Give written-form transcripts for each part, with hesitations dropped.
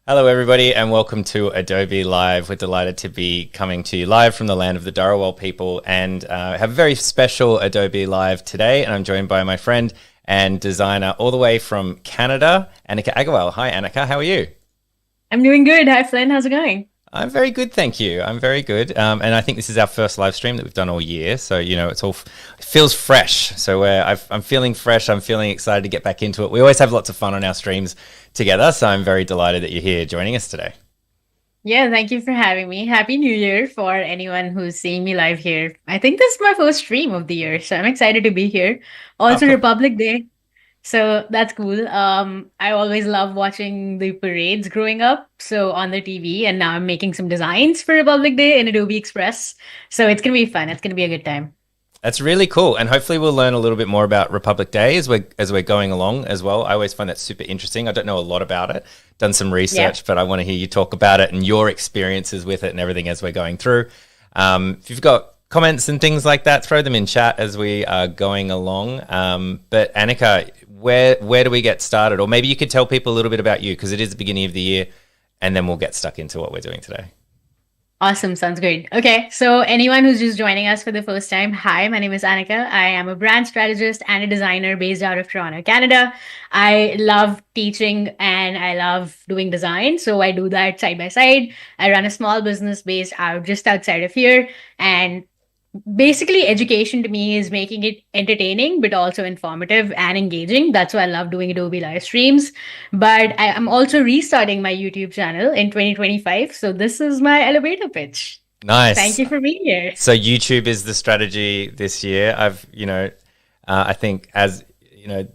Hello, everybody, and welcome to Adobe Live. We're delighted to be coming to you live from the land of the Aggarwal people and have a very special Adobe Live today. And I'm joined by my friend and designer all the way from Canada, Anika Aggarwal. Hi, Anika. How are you? I'm doing good. Hi, Flynn. How's it going? I'm very good, thank you. I'm very good, and I think this is our first live stream that we've done all year. So it's all it feels fresh. So I'm feeling fresh. I'm feeling excited to get back into it. We always have lots of fun on our streams together. So I'm very delighted that you're here joining us today. Yeah, thank you for having me. Happy New Year for anyone who's seeing me live here. I think this is my first stream of the year, so I'm excited to be here. Oh, Also, cool. Republic Day, so that's cool. I always love watching the parades growing up, so on the TV, and now I'm making some designs for Republic Day in Adobe Express. So it's gonna be fun. It's gonna be a good time. That's really cool, and hopefully we'll learn a little bit more about Republic Day as we're going along as well. I always find that super interesting. I don't know a lot about it, done some Yeah. research, but I want to hear you talk about it and your experiences with it and everything as we're going through. If you've got comments and things like that, throw them in chat as we are going along. But Anika, where do we get started? Or maybe you could tell people a little bit about you because it is the beginning of the year, and then we'll get stuck into what we're doing today. Awesome. Sounds great. Okay. So anyone who's just joining us for the first time, hi, my name is Anika. I am a brand strategist and a designer based out of Toronto, Canada. I love teaching and I love doing design. So I do that side by side. I run a small business based out just outside of here. And basically, education to me is making it entertaining, but also informative and engaging. That's why I love doing Adobe live streams. But I am also restarting my YouTube channel in 2025. So this is my elevator pitch. Thank Nice. you for being here. So YouTube is the strategy this year. I think as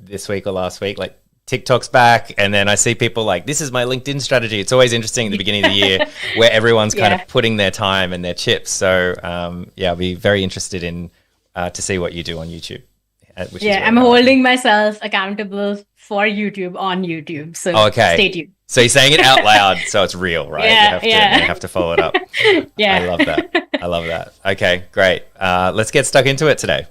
this week or last week, like TikTok's back, and then I see people like, this is my LinkedIn strategy. It's always interesting at the beginning of the year where everyone's kind Yeah. of putting their time and their chips. So I'll be very interested in to see what you do on YouTube, which is Yeah. really I'm nice. holding myself accountable for YouTube on YouTube. So Okay. stay tuned. So you're saying it out loud, so it's real, right? Yeah. You Yeah. have to follow it up. I Yeah. love that. I love that. Okay, great. Let's get stuck into it today.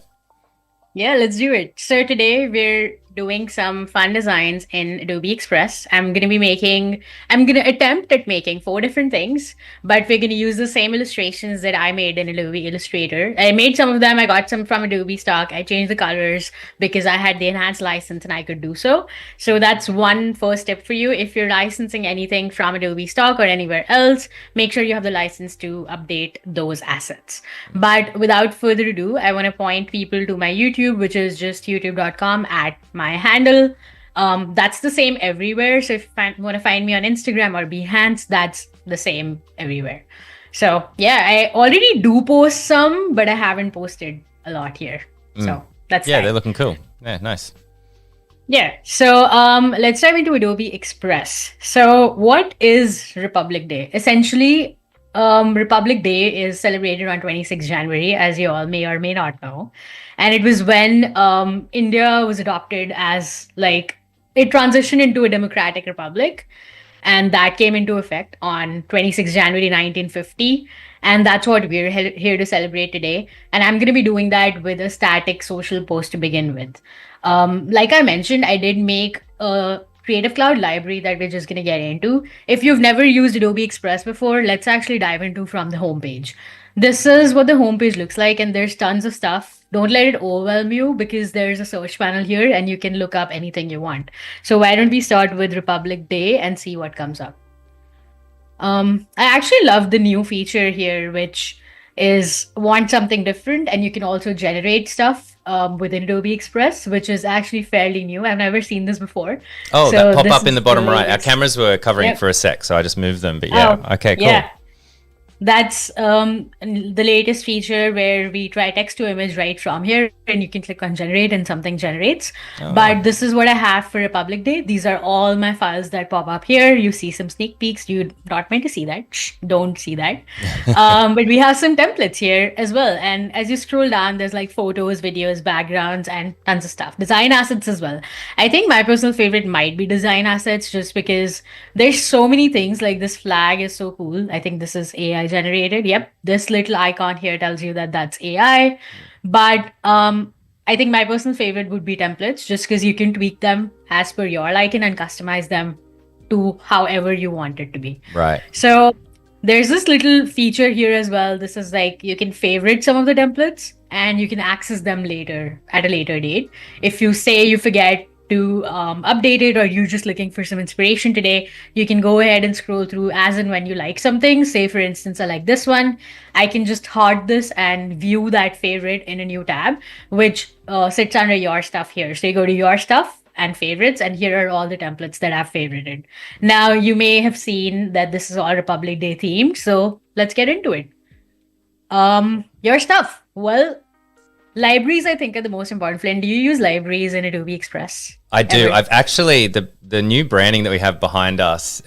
Yeah, let's do it. So today we're doing some fun designs in Adobe Express. I'm going to attempt at making four different things, but we're going to use the same illustrations that I made in Adobe Illustrator. I made some of them. I got some from Adobe stock. I changed the colors because I had the enhanced license and I could do so. So that's one first tip for you. If you're licensing anything from Adobe stock or anywhere else, make sure you have the license to update those assets. But without further ado, I want to point people to my YouTube, which is just youtube.com at my handle. That's the same everywhere. So if you want to find me on Instagram or Behance, that's the same everywhere. So yeah, I already do post some, but I haven't posted a lot here. So that's Yeah, that. they're looking cool. Yeah, nice. Yeah. So let's dive into Adobe Express. So what is Republic Day? Essentially, Republic Day is celebrated on 26th January, as you all may or may not know. And it was when India was adopted as like it transitioned into a democratic republic. And that came into effect on 26th January 1950. And that's what we're here to celebrate today. And I'm going to be doing that with a static social post to begin with. Like I mentioned, I did make a Creative Cloud library that we're just going to get into. If you've never used Adobe Express before, let's actually dive into from the homepage. This is what the homepage looks like, and there's tons of stuff. Don't let it overwhelm you because there's a search panel here and you can look up anything you want. So why don't we start with Republic Day and see what comes up? I actually love the new feature here, which is want something different, and you can also generate stuff within Adobe Express, which is actually fairly new. I've never seen this before. Oh, that So pop this up in is the bottom the right. Our latest. cameras were covering it Yep. for a sec, so I just moved them. But Oh, yeah, okay, cool. yeah. That's the latest feature where we try text to image right from here, and you can click on generate and something generates. Oh, But this is what I have for Republic Day. These are all my files that pop up here. You see some sneak peeks. You're not meant to see that. Shh, don't see that. But we have some templates here as well. And as you scroll down, there's like photos, videos, backgrounds, and tons of stuff. Design assets as well. I think my personal favorite might be design assets just because there's so many things. Like this flag is so cool. I think this is AI generated. Yep. This little icon here tells you that that's AI. But I think my personal favorite would be templates just because you can tweak them as per your liking and customize them to however you want it to be. Right. So there's this little feature here as well. This is like you can favorite some of the templates and you can access them later at a later date. If you say you forget to update it or you're just looking for some inspiration today, you can go ahead and scroll through as and when you like something. Say, for instance, I like this one. I can just heart this and view that favorite in a new tab, which sits under your stuff here. So you go to your stuff and favorites, and here are all the templates that I've favorited. Now, you may have seen that this is all Republic Day themed, so let's get into it. Your stuff. Well, libraries, I think, are the most important. Flynn, do you use libraries in Adobe Express? I do. Ever? I've actually the new branding that we have behind us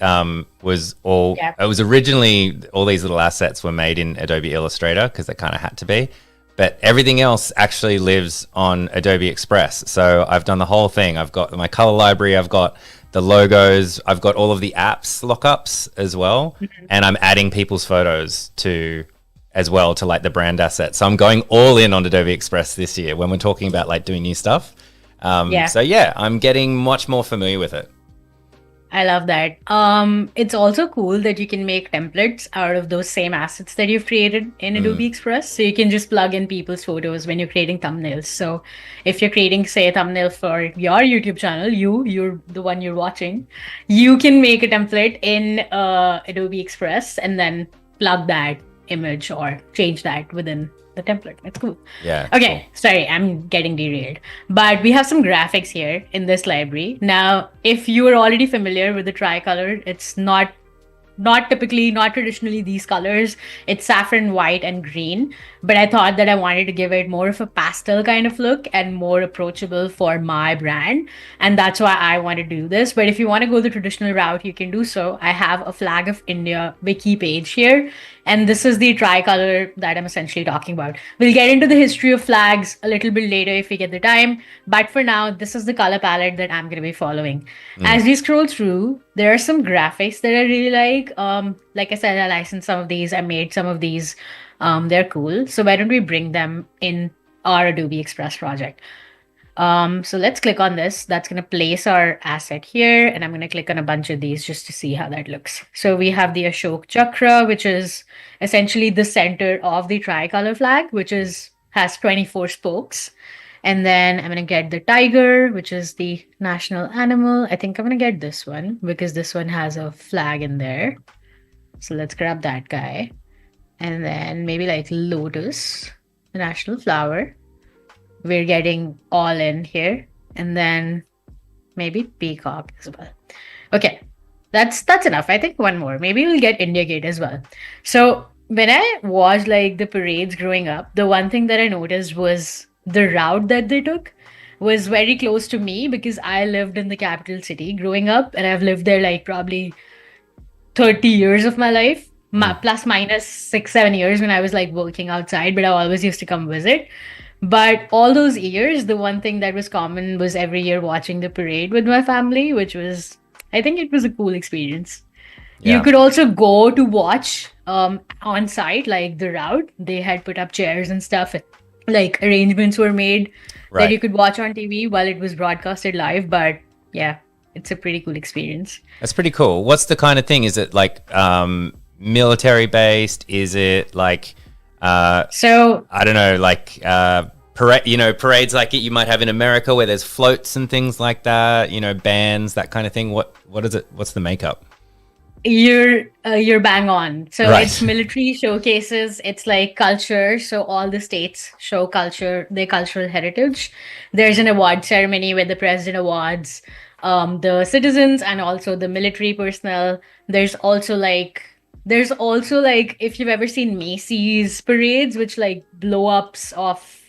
was all. Yeah. It was originally all these little assets were made in Adobe Illustrator because they kind of had to be, but everything else actually lives on Adobe Express. So I've done the whole thing. I've got my color library. I've got the logos. I've got all of the apps lockups as well, and I'm adding people's photos to as well to like the brand assets. So I'm going all in on Adobe Express this year when we're talking about like doing new stuff. So yeah, I'm getting much more familiar with it. I love that. It's also cool that you can make templates out of those same assets that you've created in Adobe Express. So you can just plug in people's photos when you're creating thumbnails. So if you're creating, say, a thumbnail for your YouTube channel, you're the one you're watching, you can make a template in Adobe Express and then plug that image or change that within the template. It's cool. Yeah. Okay, cool. sorry, I'm getting derailed. But we have some graphics here in this library. Now, if you are already familiar with the tricolor, it's not traditionally these colors. It's saffron, white, and green. But I thought that I wanted to give it more of a pastel kind of look and more approachable for my brand. And that's why I wanted to do this. But if you want to go the traditional route, you can do so. I have a Flag of India wiki page here. And this is the tricolor that I'm essentially talking about. We'll get into the history of flags a little bit later if we get the time. But for now, this is the color palette that I'm going to be following. As we scroll through, there are some graphics that I really like. Like I said, I licensed some of these. I made some of these. They're cool. So why don't we bring them in our Adobe Express project? So let's click on this. That's going to place our asset here. And I'm going to click on a bunch of these just to see how that looks. So we have the Ashok Chakra, which is essentially the center of the tricolor flag, which has 24 spokes. And then I'm going to get the tiger, which is the national animal. I think I'm going to get this one because this one has a flag in there. So let's grab that guy. And then maybe like lotus, the national flower. We're getting all in here. And then maybe peacock as well. Okay, that's enough. I think one more. Maybe we'll get India Gate as well. So when I watched like the parades growing up, the one thing that I noticed was the route that they took was very close to me because I lived in the capital city growing up, and I've lived there like probably 30 years of my life, plus minus 6-7 years when I was like working outside, but I always used to come visit. But all those years, the one thing that was common was every year watching the parade with my family, which was, I think it was a cool experience. Yeah. You could also go to watch on site, like the route. They had put up chairs and stuff. Like arrangements were made that you could watch on TV while it was broadcasted live. But yeah, it's a pretty cool experience. That's pretty cool. What's the kind of thing? Is it like military based? Is it like so I don't know, like parades like it you might have in America where there's floats and things like that, bands, that kind of thing? What is it? What's the makeup? You're bang on. So Right. It's military showcases. It's like culture. So all the states show culture, their cultural heritage. There's an award ceremony where the president awards the citizens and also the military personnel. There's also like if you've ever seen Macy's parades, which like blow ups of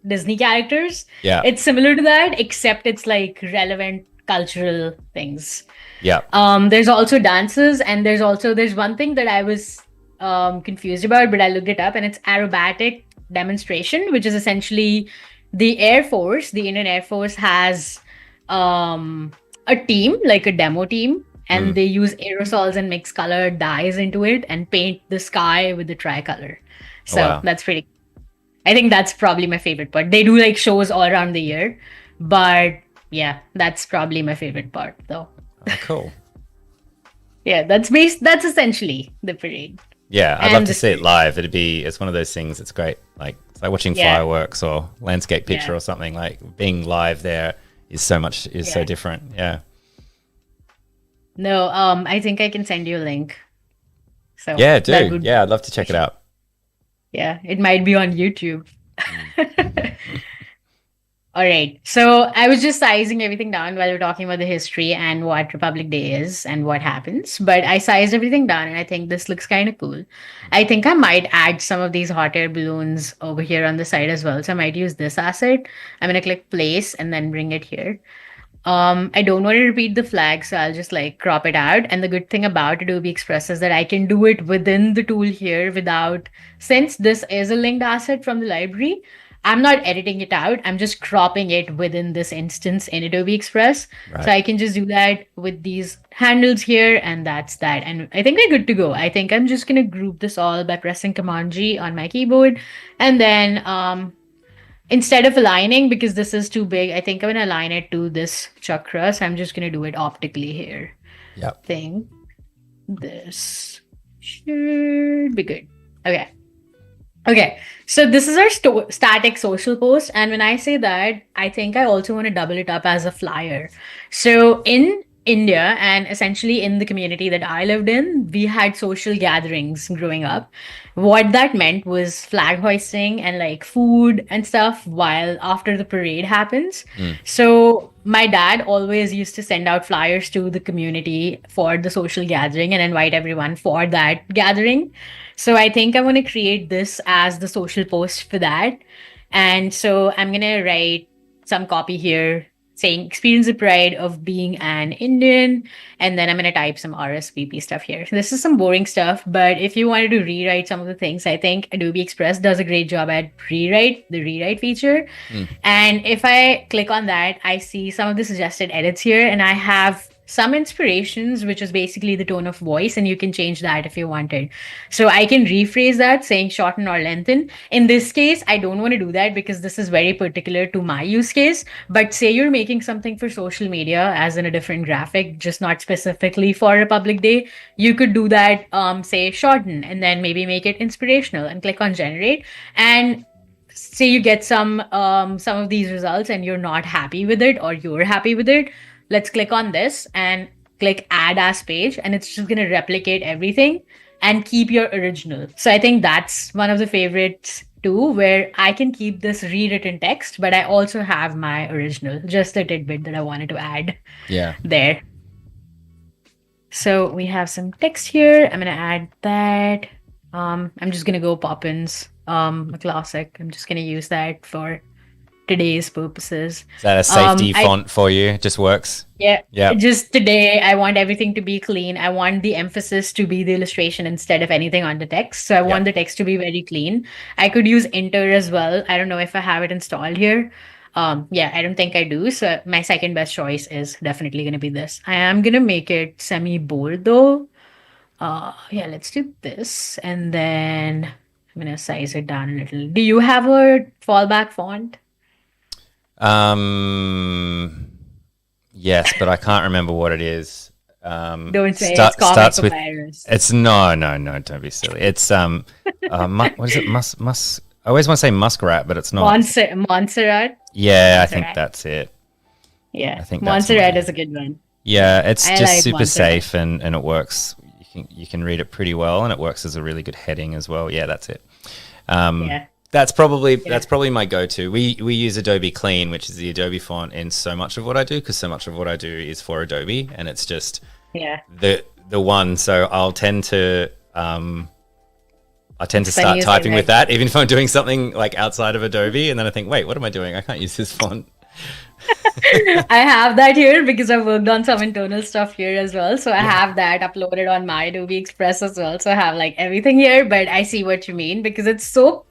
Disney characters. Yeah. It's similar to that, except it's like relevant cultural things. Yeah. There's also dances, and there's one thing that I was confused about, but I looked it up, and it's aerobatic demonstration, which is essentially the Air Force, the Indian Air Force has a team, like a demo team, and they use aerosols and mix colored dyes into it and paint the sky with the tricolor. So That's pretty. I think that's probably my favorite part. They do like shows all around the year, but yeah, that's probably my favorite part though. Oh, cool. Yeah, that's essentially the parade. Yeah, I'd love And to this see it live. It's one of those things. It's great. Like it's like watching yeah, fireworks or landscape picture yeah, or something. Like being live there is so yeah. different. Yeah. No, I think I can send you a link. So Yeah, that do. would Yeah, I'd love to check it out. yeah, it might be on YouTube. Mm. All right. So I was just sizing everything down while we're talking about the history and what Republic Day is and what happens. But I sized everything down and I think this looks kind of cool. I think I might add some of these hot air balloons over here on the side as well. So I might use this asset. I'm going to click place and then bring it here. I don't want to repeat the flag, so I'll just like crop it out. And the good thing about Adobe Express is that I can do it within the tool here without, since this is a linked asset from the library, I'm not editing it out. I'm just cropping it within this instance in Adobe Express. So Right. I can just do that with these handles here, and that's that. And I think we're good to go. I think I'm just gonna group this all by pressing Command G on my keyboard. And then instead of aligning, because this is too big, I think I'm gonna align it to this chakra. So I'm just gonna do it optically here. Yep. Think this should be good. Okay. Okay. So this is our static social post. And when I say that, I think I also want to double it up as a flyer. So in India and essentially in the community that I lived in, we had social gatherings growing up. What that meant was flag hoisting and like food and stuff while after the parade happens. Mm. So my dad always used to send out flyers to the community for the social gathering and invite everyone for that gathering. So I think I want to create this as the social post for that. And so I'm going to write some copy here saying experience the pride of being an Indian. And then I'm going to type some RSVP stuff here. This is some boring stuff, but if you wanted to rewrite some of the things, I think Adobe Express does a great job at the rewrite feature. Mm. And if I click on that, I see some of the suggested edits here, and I have some inspirations, which is basically the tone of voice, and you can change that if you wanted. So I can rephrase that saying shorten or lengthen. In this case, I don't want to do that because this is very particular to my use case. But say you're making something for social media, as in a different graphic, just not specifically for Republic Day, you could do that, say shorten, and then maybe make it inspirational and click on generate. And say you get some of these results and you're not happy with it or you're happy with it, let's click on this and click add as page, and it's just going to replicate everything and keep your original. So I think that's one of the favorites too, where I can keep this rewritten text, but I also have my original, just a tidbit that I wanted to add Yeah. there. So we have some text here. I'm going to add that. I'm just going to go Poppins, a classic. I'm just going to use that for today's purposes. Is that a safety I font for you? It just works. Yeah, Yeah. just today I want everything to be clean. I want the emphasis to be the illustration instead of anything on the text. So I want the text to be very clean. I could use Enter as well. I don't know if I have it installed here. Yeah, I don't think I do. So my second best choice is definitely going to be this. I am going to make it semi bold though. Yeah, let's do this. And then I'm going to size it down a little. Do you have a fallback font? Yes, but I can't remember what it is. Don't say it's starts with virus. it's no, don't be silly. It's what is it? I always want to say muskrat, but it's not. Montserrat. Yeah, I think that's it. Yeah, I think that's Montserrat mine. is a good one. Yeah, it's I just like super Montserrat. safe and it works. You can read it pretty well, and it works as a really good heading as well. Yeah, that's it. Yeah. That's probably my go-to. We use Adobe Clean, which is the Adobe font in so much of what I do, because so much of what I do is for Adobe, and it's just Yeah. the one. So I tend to Then start use typing it, with that, even if I'm doing something like outside of Adobe, and then I think, wait, what am I doing? I can't use this font. I have that here because I've worked on some internal stuff here as well. So I have that uploaded on my Adobe Express as well. So I have like everything here, but I see what you mean because it's so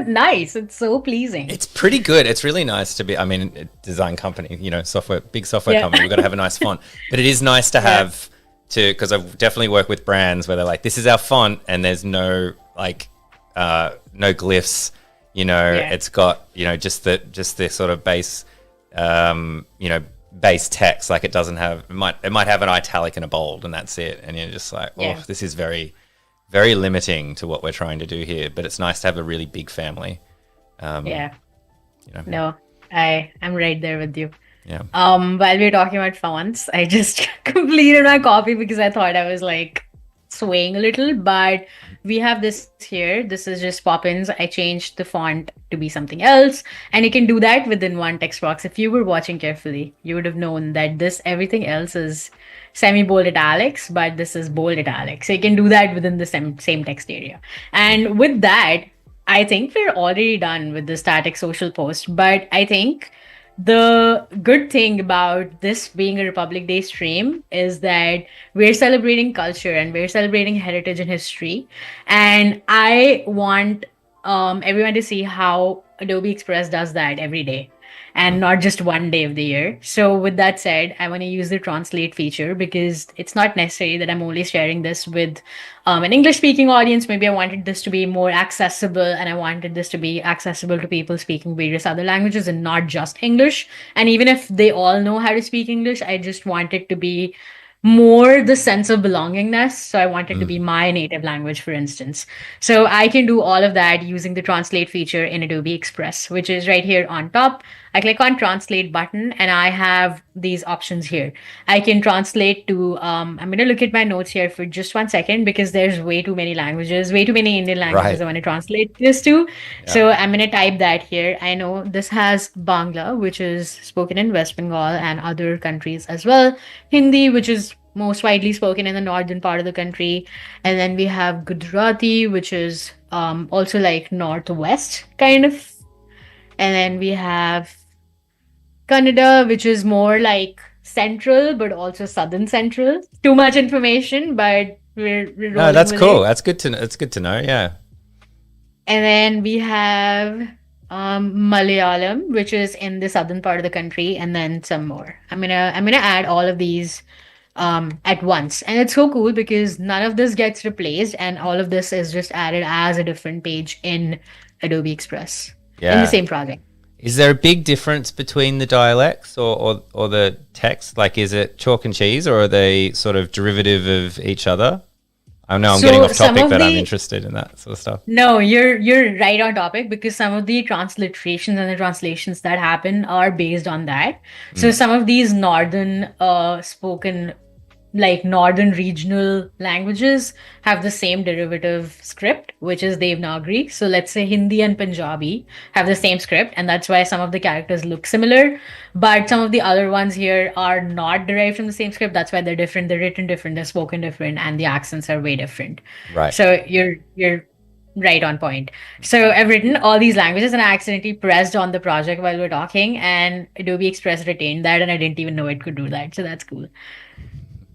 nice. It's so pleasing. It's pretty good. It's really nice to be. I mean, a design company, big software company. We've got to have a nice font, but it is nice to have because I've definitely worked with brands where they're like, "This is our font," and there's no no glyphs. It's got just the sort of base base text. Like it doesn't have it might have an italic and a bold, and that's it. And you're just like, oh, Yeah. this is very very limiting to what we're trying to do here. But it's nice to have a really big family. Yeah. You know, No, I'm right there with you. yeah, While we were talking about fonts, I just completed my copy because I thought I was like swaying a little, but we have this here. This is just Poppins. I changed the font to be something else, and you can do that within one text box. If you were watching carefully, you would have known that this everything else is semi-bold italics, but this is bold italics. So you can do that within the same text area. And with that, I think we're already done with the static social post, but I think the good thing about this being a Republic Day stream is that we're celebrating culture and we're celebrating heritage and history. And I want everyone to see how Adobe Express does that every day and not just one day of the year. So, with that said, I want to use the translate feature because it's not necessary that I'm only sharing this with an English speaking audience. Maybe I wanted this to be more accessible and I wanted this to be accessible to people speaking various other languages and not just English. And even if they all know how to speak English, I just want it to be more the sense of belongingness. So I want it to be my native language, for instance. So I can do all of that using the translate feature in Adobe Express, which is right here on top. I click on translate button and I have these options here. I can translate to, I'm going to look at my notes here for just 1 second because there's way too many languages, way too many Indian languages right, I want to translate this to. yeah, So I'm going to type that here. I know this has Bangla, which is spoken in West Bengal and other countries as well. Hindi, which is most widely spoken in the northern part of the country. And then we have Gujarati, which is also like northwest kind of. And then we have Kannada, which is more like central, but also southern central. Too much information, but we're no, rolling that's with cool. it. That's good to It's good to know. Yeah, And then we have Malayalam, which is in the southern part of the country, and then some more. I'm gonna add all of these at once, and it's so cool because none of this gets replaced, and all of this is just added as a different page in Adobe Express in the yeah. same project. Is there a big difference between the dialects or the text? Like, is it chalk and cheese, or are they sort of derivative of each other? I know I'm getting So off some topic, of but I'm the interested in that sort of stuff. No, you're right on topic because some of the transliterations and the translations that happen are based on that. So some of these northern spoken like northern regional languages have the same derivative script, which is Devanagari. So let's say Hindi and Punjabi have the same script, and that's why some of the characters look similar. But some of the other ones here are not derived from the same script. That's why they're different. They're written different. They're spoken different, and the accents are way different. Right. So you're right on point. So I've written all these languages and I accidentally pressed on the project while we're talking, and Adobe Express retained that, and I didn't even know it could do that. So that's cool.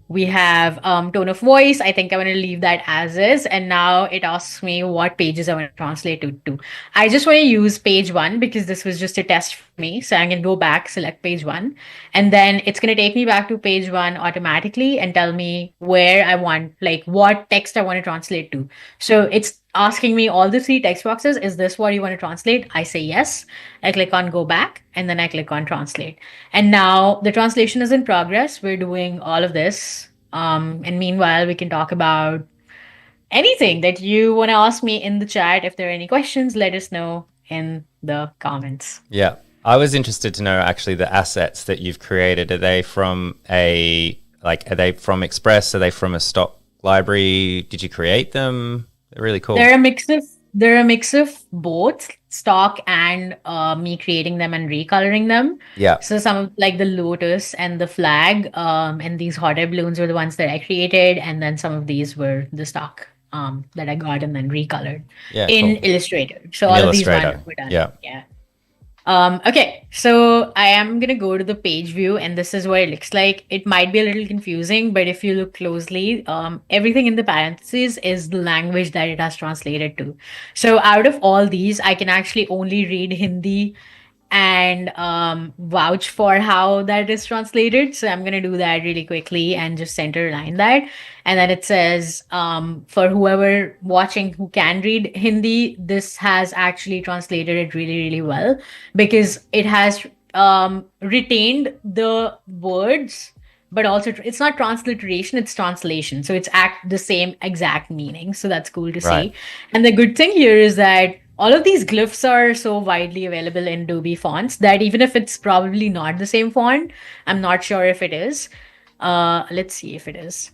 We have tone of voice. I think I'm going to leave that as is. And now it asks me what pages I want to translate it to. I just want to use page one because this was just a test for me. So I can go back, select page one, and then it's going to take me back to page one automatically and tell me where I want, like what text I want to translate to. So it's asking me all the three text boxes. Is this what you want to translate? I say yes. I click on go back and then I click on translate. And now the translation is in progress. We're doing all of this. And meanwhile, we can talk about anything that you want to ask me in the chat. If there are any questions, let us know in the comments. Yeah. I was interested to know actually the assets that you've created. Are they from Express? Are they from a stock library? Did you create them? They're really cool. They're a mix of both stock and me creating them and recoloring them. Yeah. So some of like the lotus and the flag and these hot air balloons were the ones that I created, and then some of these were the stock that I got and then recolored Yeah, in cool. Illustrator. So In all of these Illustrator. were done. Yeah. Yeah. Okay, so I am gonna go to the page view, and this is what it looks like. It might be a little confusing, but if you look closely, everything in the parentheses is the language that it has translated to. So out of all these, I can actually only read Hindi and vouch for how that is translated. So I'm gonna do that really quickly and just center line that. And then it says, for whoever watching who can read Hindi, this has actually translated it really, really well because it has retained the words, but also it's not transliteration, it's translation. So it's act the same exact meaning. So that's cool to Right. see. And the good thing here is that all of these glyphs are so widely available in Adobe fonts that even if it's probably not the same font, I'm not sure if it is. Let's see if it is.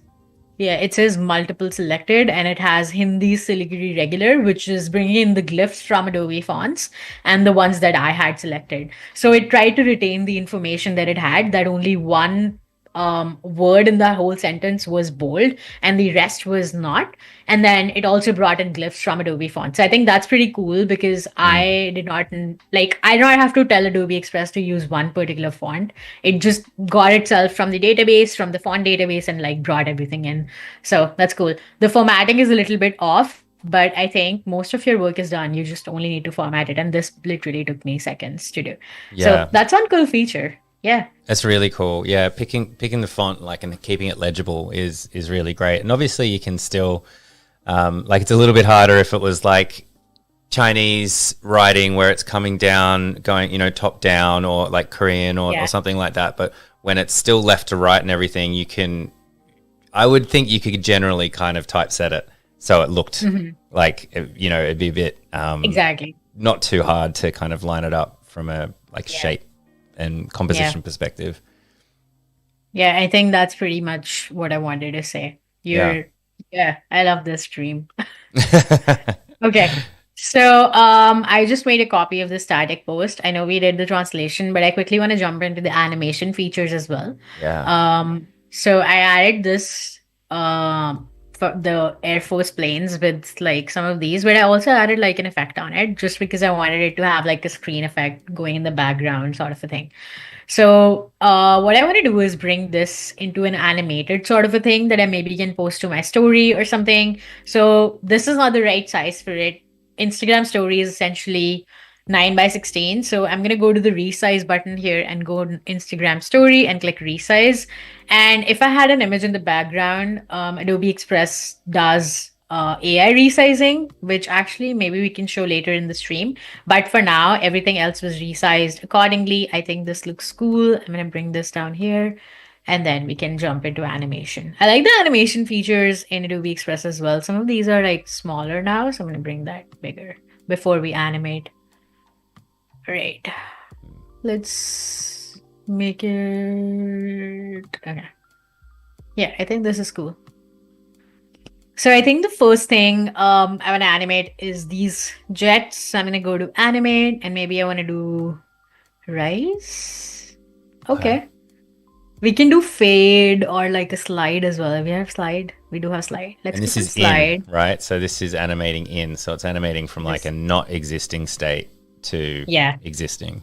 Yeah, it says multiple selected and it has Hindi Siliguri regular, which is bringing in the glyphs from Adobe fonts and the ones that I had selected. So it tried to retain the information that it had, that only one word in the whole sentence was bold and the rest was not. And then it also brought in glyphs from Adobe fonts. So I think that's pretty cool because Mm. I did not, like, I don't have to tell Adobe Express to use one particular font. It just got itself from the database, from the font database, and like brought everything in. So that's cool. The formatting is a little bit off, but I think most of your work is done. You just only need to format it. And this literally took me seconds to do. So Yeah. that's one cool feature. Yeah. That's really cool. Yeah, picking the font like and keeping it legible is really great. And obviously you can still like it's a little bit harder if it was like Chinese writing where it's coming down, going, top down or like Korean or Yeah. something like that. But when it's still left to right and everything, I would think you could generally kind of typeset it so it looked Mhm. like, it'd be a bit Exactly. not too hard to kind of line it up from a like Yeah. shape and Yeah. composition perspective. Yeah. I think that's pretty much what I wanted to say. Yeah. Yeah, I love this stream. Okay. I just made a copy of the static post. I know we did the translation, but I quickly want to jump into the animation features as well. Yeah. I added this for the Air Force planes with like some of these, but I also added like an effect on it just because I wanted it to have like a screen effect going in the background, sort of a thing. What I want to do is bring this into an animated sort of a thing that I maybe can post to my story or something. So, this is not the right size for it. Instagram story is essentially 9 by 16. So, I'm going to go to the resize button here and go to Instagram story and click resize. And if I had an image in the background, Adobe Express does AI resizing, which actually maybe we can show later in the stream. But for now, everything else was resized accordingly. I think this looks cool. I'm going to bring this down here and then we can jump into animation. I like the animation features in Adobe Express as well. Some of these are like smaller now, so I'm going to bring that bigger before we animate. All right. Let's make it. Okay. Yeah, I think this is cool. So I think the first thing I want to animate is these jets. So I'm going to go to animate and maybe I want to do rice. Okay. Okay. We can do fade or like a slide as well. We have slide. We do have slide. Let's And this click on is in, slide. right? So this is animating in. So it's animating from like This, a not existing state to yeah. existing.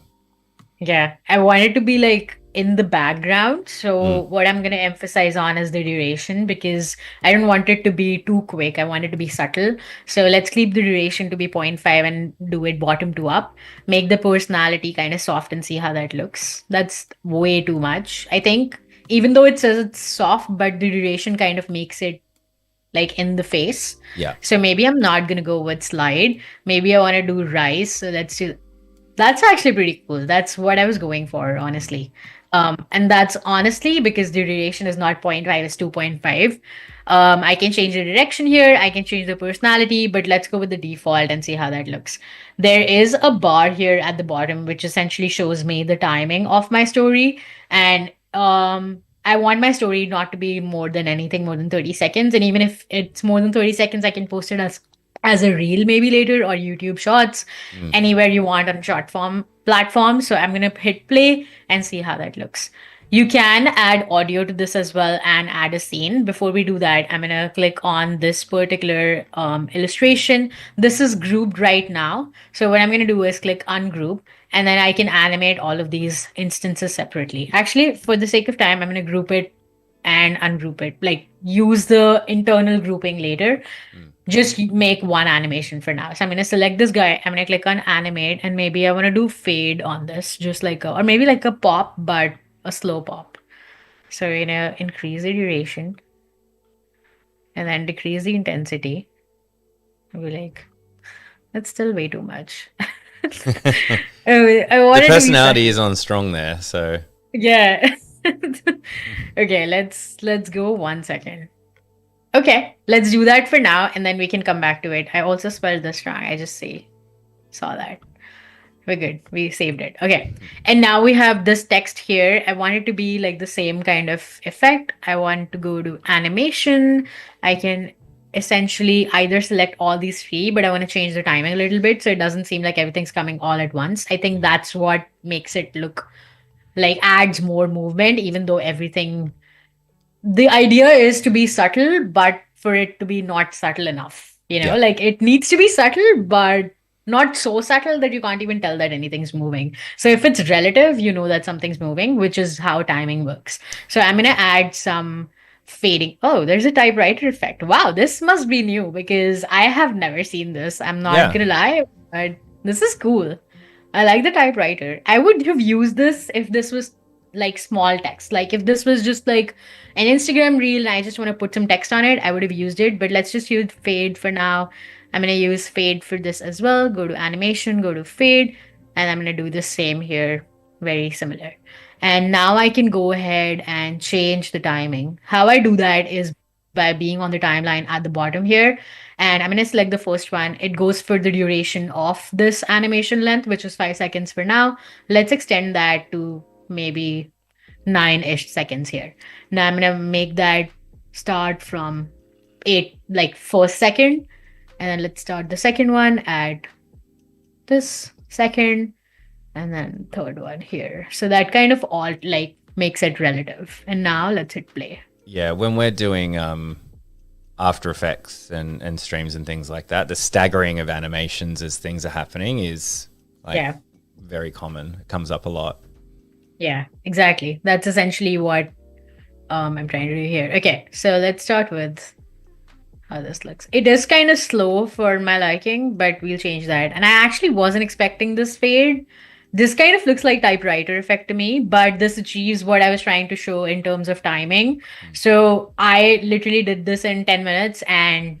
Yeah, I want it to be like in the background. So Mm. what I'm going to emphasize on is the duration because I don't want it to be too quick. I want it to be subtle. So let's keep the duration to be zero point 0.5 and do it bottom to up. Make the personality kind of soft and see how that looks. That's way too much. I think even though it says it's soft, but the duration kind of makes it like in the face. Yeah. So maybe I'm not going to go with slide. Maybe I want to do rise. So let's do that's actually pretty cool. That's what I was going for, honestly. And that's honestly because the duration is not zero point 0.5, it's 2.5. I can change the direction here, I can change the personality, but let's go with the default and see how that looks. There is a bar here at the bottom, which essentially shows me the timing of my story. And I want my story not to be more than anything more than 30 seconds. And even if it's more than 30 seconds, I can post it as a reel maybe later or YouTube shorts Mm. anywhere you want on short form platform. So I'm going to hit play and see how that looks. You can add audio to this as well and add a scene. Before we do that, I'm going to click on this particular illustration. This is grouped right now. So what I'm going to do is click ungroup and then I can animate all of these instances separately. Actually, for the sake of time, I'm going to group it and ungroup it, like use the internal grouping later. Mm. Just make one animation for now. So I'm going to select this guy. I'm going to click on animate and maybe I want to do fade on this, just like or maybe like a pop, but a slow pop. So we're going to increase the duration and then decrease the intensity. I'll be like, that's still way too much. I The wanted to be personality subtle. is on strong there, so Yeah. Okay, let's go 1 second. Okay, let's do that for now, and then we can come back to it. I also spelled this wrong. I just see saw that. We're good. We saved it. Okay. And now we have this text here. I want it to be like the same kind of effect. I want to go to animation. I can essentially either select all these three, but I want to change the timing a little bit so it doesn't seem like everything's coming all at once. I think that's what makes it look like adds more movement, even though everything the idea is to be subtle, but for it to be not subtle enough. yeah, Like it needs to be subtle, but not so subtle that you can't even tell that anything's moving. So if it's relative, you know that something's moving, which is how timing works. So I'm going to add some fading. Oh, there's a typewriter effect. Wow, this must be new because I have never seen this. I'm not yeah. going to lie, but this is cool. I like the typewriter. I would have used this if this was like small text. Like if this was just like an Instagram reel and I just want to put some text on it, I would have used it. But let's just use fade for now. I'm going to use fade for this as well. Go to animation, go to fade, and I'm going to do the same here. Very similar. And now I can go ahead and change the timing. How I do that is by being on the timeline at the bottom here. And I'm going to select the first one. It goes for the duration of this animation length, which is 5 seconds for now. Let's extend that to maybe 9-ish seconds here. Now I'm gonna make that start from eight, like first second, and then let's start the second one at this second, and then third one here. So that kind of all like makes it relative. And now let's hit play. Yeah, when we're doing After Effects and streams and things like that, the staggering of animations as things are happening is like Yeah, very common. It comes up a lot. yeah, exactly. That's essentially what I'm trying to do here. Okay, so let's start with how this looks. It is kind of slow for my liking, but we'll change that. And I actually wasn't expecting this fade. This kind of looks like typewriter effect to me, but this achieves what I was trying to show in terms of timing. So I literally did this in 10 minutes and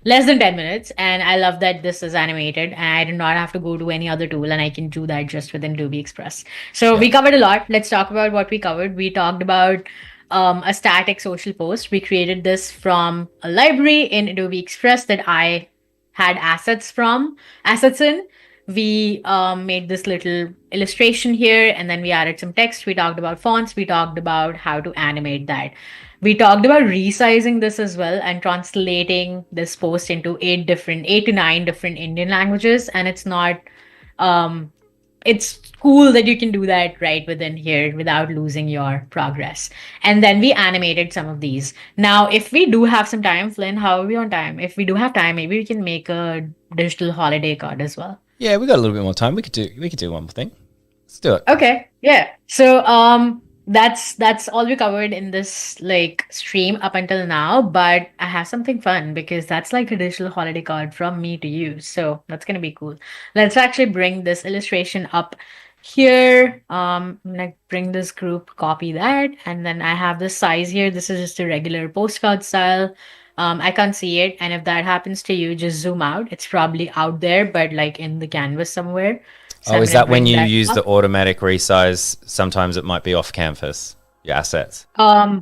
less than 10 minutes. And I love that this is animated and I do not have to go to any other tool and I can do that just within Adobe Express. So Yeah. we covered a lot. Let's talk about what we covered. We talked about a static social post. We created this from a library in Adobe Express that I had assets in. We made this little illustration here and then we added some text. We talked about fonts. We talked about how to animate that. We talked about resizing this as well and translating this post into eight to nine different Indian languages. And um, it's cool that you can do that right within here without losing your progress. And then we animated some of these. Now, if we do have some time, Flynn, how are we on time? If we do have time, maybe we can make a digital holiday card as well. Yeah, we got a little bit more time. We could do one more thing. Let's do it. Okay, yeah. So that's all we covered in this like stream up until now, but I have something fun because that's like a digital holiday card from me to you. So that's gonna be cool. Let's actually bring this illustration up here. I'm gonna bring this group, copy that, and then I have this size here. This is just a regular postcard style. I can't see it, and if that happens to you, just zoom out. It's probably out there, but like in the canvas somewhere. So Oh, I'm is gonna that when bring you that use up. the automatic resize? Sometimes it might be off canvas, your assets.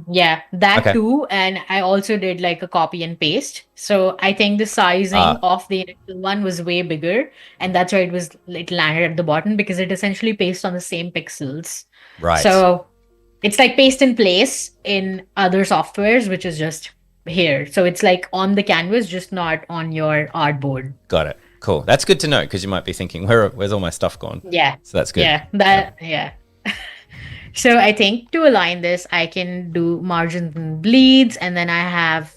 Yeah, that Okay. too. And I also did like a copy and paste. So I think the sizing Uh, of the initial one was way bigger, and that's why it landed at the bottom because it essentially pastes on the same pixels. right. So it's like paste in place in other softwares, which is just here. So it's like on the canvas, just not on your artboard. Got it. Cool. That's good to know because you might be thinking, where's all my stuff gone? Yeah. So that's good. Yeah. Yeah. Yeah. So I think to align this, I can do margins and bleeds, and then I have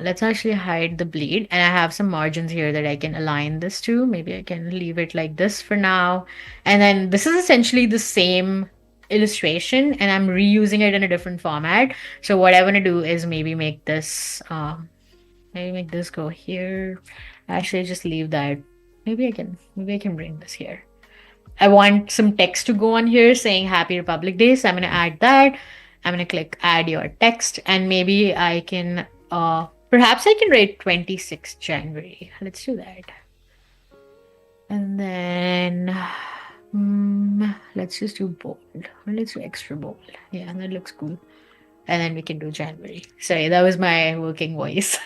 let's actually hide the bleed, and I have some margins here that I can align this to. Maybe I can leave it like this for now. And then this is essentially the same illustration, and I'm reusing it in a different format. So what I want to do is maybe make this go here. Actually, just leave that. Maybe I can bring this here. I want some text to go on here saying Happy Republic Day. So I'm going to add that. I'm going to click add your text and maybe I can, perhaps I can write 26th January. Let's do that. And then let's just do bold. Or let's do extra bold. Yeah, that looks cool. And then we can do January. So yeah, that was my working voice.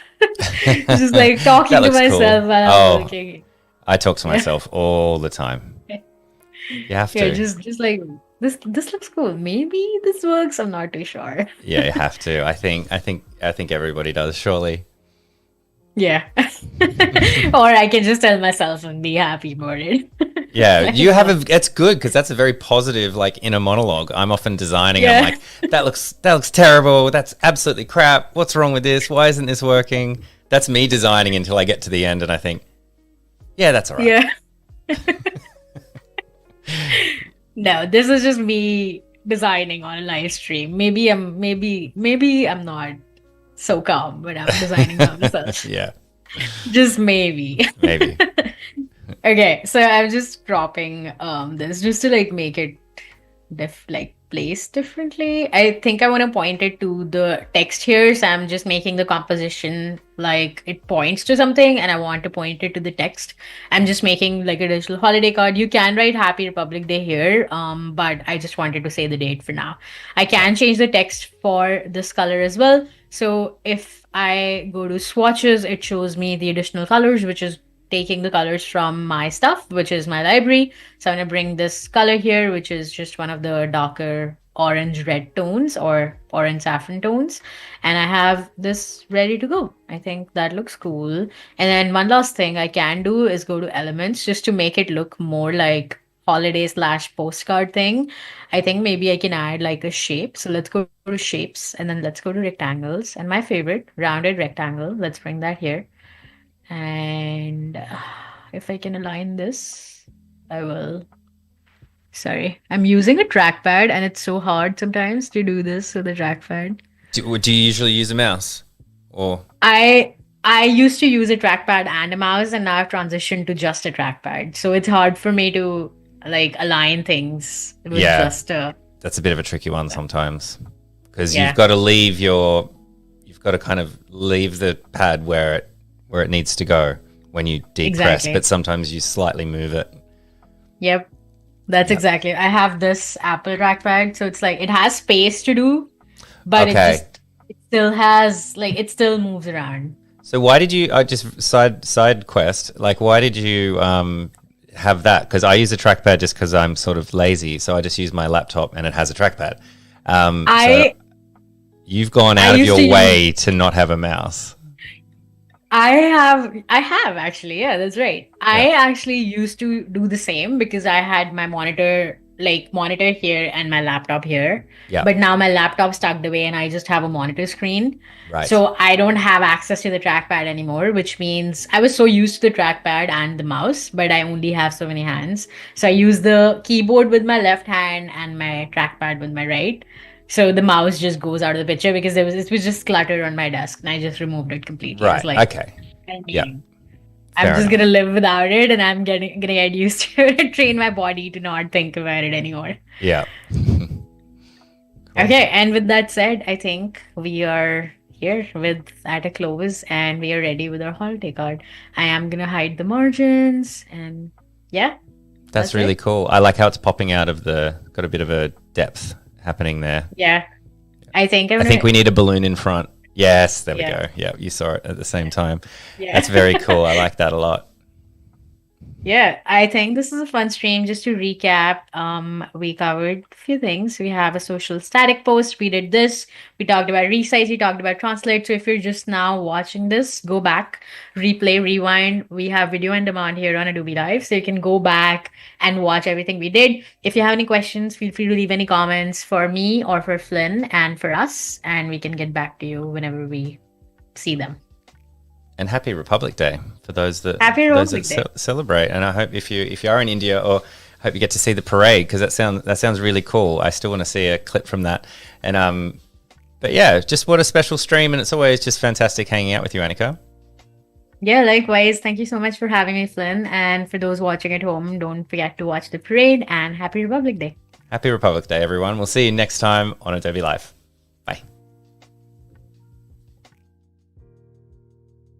Just like That talking to looks myself cool. while I'm Oh, working. I talk to Yeah. myself all the time. You have Yeah, to. just like this looks cool. Maybe this works. I'm not too sure. Yeah, you have to. I think everybody does, surely. Yeah. Or I can just tell myself and be happy about it. Yeah, Like, you have a that's good because that's a very positive like inner monologue. I'm often designing, I'm yeah. like, that looks terrible. That's absolutely crap. What's wrong with this? Why isn't this working? That's me designing until I get to the end and I think, yeah, that's all right. Yeah. No, this is just me designing on a live stream. Maybe I'm not so calm when I'm designing by myself. Yeah, Just maybe. maybe. Okay, so I'm just cropping this just to like make it like placed differently. I think I want to point it to the text here, so I'm just making the composition like it points to something, and I want to point it to the text. I'm just making like a digital holiday card. You can write Happy Republic Day here, but I just wanted to say the date for now. I Yeah. can change the text for this color as well. So if I go to swatches, it shows me the additional colors, which is taking the colors from my stuff, which is my library. So I'm going to bring this color here, which is just one of the darker orange red tones or orange saffron tones. And I have this ready to go. I think that looks cool. And then one last thing I can do is go to elements just to make it look more like holiday slash postcard thing. I think maybe I can add like a shape. So let's go to shapes and then let's go to rectangles. And my favorite, rounded rectangle. Let's bring that here. And if I can align this, I will. Sorry, I'm using a trackpad and it's so hard sometimes to do this with a trackpad. Do you usually use a mouse or I I used to use a trackpad and a mouse and now I've transitioned to just a trackpad. So it's hard for me to like align things with yeah, just a that's a bit of a tricky one sometimes because yeah, you've got to kind of leave the pad where it needs to go when you depress, exactly. but sometimes you slightly move it. Yep. That's Yeah. exactly. I have this Apple trackpad, so it's like it has space to do, but Okay. it still has like it still moves around. So why did you? I just side quest. Like, why did you have that? Because I use a trackpad just because I'm sort of lazy. So I just use my laptop and it has a trackpad. So I you've gone I out of used to your use way to not have a mouse. I have actually, yeah, that's right. Yeah. I actually used to do the same because I had my monitor here and my laptop here. Yeah. But now my laptop's tucked away and I just have a monitor screen. Right. So I don't have access to the trackpad anymore, which means I was so used to the trackpad and the mouse, but I only have so many hands. So I use the keyboard with my left hand and my trackpad with my right. So the mouse just goes out of the picture because it was just cluttered on my desk and I just removed it completely. I was Right. like, Okay. I Yeah. mean, I'm Fair just enough. gonna live without it and I'm gonna get used to it, train my body to not think about it anymore. Yeah. Cool. Okay, and with that said, I think we are here with at a close and we are ready with our holiday card. I am gonna hide the margins and yeah, That's that's really it. cool. I like how it's popping out of got a bit of a depth happening there. Yeah. I think I'm I think gonna we need a balloon in front. Yes, there we yeah, go. Yeah, you saw it at the same time. yeah. That's very cool. I like that a lot. Yeah, I think this is a fun stream. Just to recap, we covered a few things. We have a social static post. We did this. We talked about resize. We talked about translate. So if you're just now watching this, go back, replay, rewind. We have video on demand here on Adobe Live, so you can go back and watch everything we did. If you have any questions, feel free to leave any comments for me or for Flynn and for us, and we can get back to you whenever we see them. And happy Republic Day for Happy those that Republic Day. celebrate. And I hope if you are in India, or hope you get to see the parade because that sounds really cool. I still want to see a clip from that. And but yeah, just what a special stream, and it's always just fantastic hanging out with you, Anika. Yeah, likewise. Thank you so much for having me, Flynn. And for those watching at home, don't forget to watch the parade and Happy Republic Day. Happy Republic Day, everyone. We'll see you next time on Adobe Live.